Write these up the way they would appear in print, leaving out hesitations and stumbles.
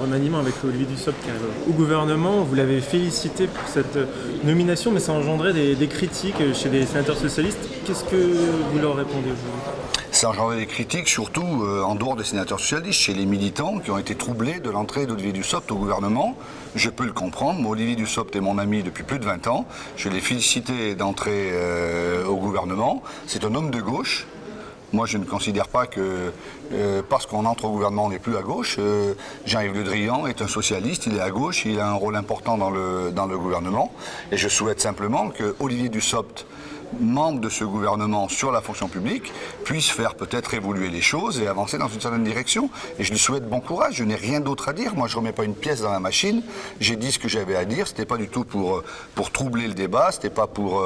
remaniement avec Olivier Dussopt qui arrive au gouvernement. Vous l'avez félicité pour cette nomination, mais ça engendrait des critiques chez les sénateurs socialistes. Qu'est-ce que vous leur répondez, vous ? Ça a engendré des critiques, surtout en dehors des sénateurs socialistes, chez les militants qui ont été troublés de l'entrée d'Olivier Dussopt au gouvernement. Je peux le comprendre. Moi, Olivier Dussopt est mon ami depuis plus de 20 ans. Je l'ai félicité d'entrer au gouvernement. C'est un homme de gauche. Moi, je ne considère pas que parce qu'on entre au gouvernement, on n'est plus à gauche. Jean-Yves Le Drian est un socialiste, il est à gauche, il a un rôle important dans le gouvernement. Et je souhaite simplement que Olivier Dussopt, membre de ce gouvernement sur la fonction publique, puisse faire peut-être évoluer les choses et avancer dans une certaine direction. Et je lui souhaite bon courage, je n'ai rien d'autre à dire. Moi, je ne remets pas une pièce dans la machine. J'ai dit ce que j'avais à dire. Ce n'était pas du tout pour troubler le débat, ce n'était pas pour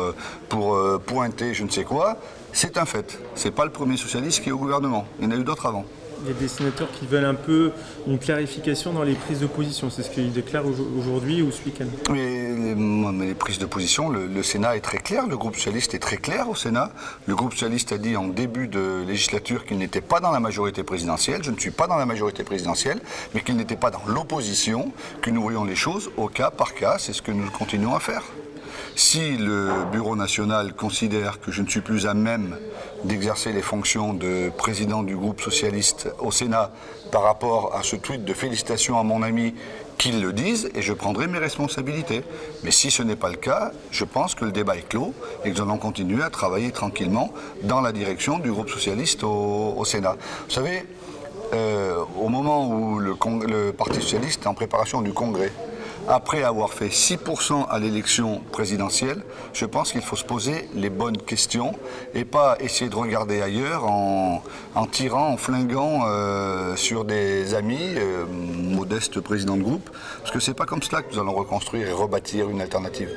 pointer je ne sais quoi. C'est un fait. Ce n'est pas le premier socialiste qui est au gouvernement. Il y en a eu d'autres avant. Il y a des sénateurs qui veulent un peu une clarification dans les prises de position. C'est ce qu'ils déclarent aujourd'hui ou ce week-end. Mais les prises de position, le Sénat est très clair, le groupe socialiste est très clair au Sénat. Le groupe socialiste a dit en début de législature qu'il n'était pas dans la majorité présidentielle. Je ne suis pas dans la majorité présidentielle, mais qu'il n'était pas dans l'opposition, que nous voyons les choses au cas par cas. C'est ce que nous continuons à faire. Si le Bureau national considère que je ne suis plus à même d'exercer les fonctions de président du groupe socialiste au Sénat par rapport à ce tweet de félicitations à mon ami, qu'ils le disent et je prendrai mes responsabilités. Mais si ce n'est pas le cas, je pense que le débat est clos et que nous allons continuer à travailler tranquillement dans la direction du groupe socialiste au Sénat. Vous savez, au moment où le Parti socialiste est en préparation du congrès, après avoir fait 6% à l'élection présidentielle, je pense qu'il faut se poser les bonnes questions et pas essayer de regarder ailleurs en tirant, en flinguant sur des amis, modestes présidents de groupe, parce que c'est pas comme cela que nous allons reconstruire et rebâtir une alternative.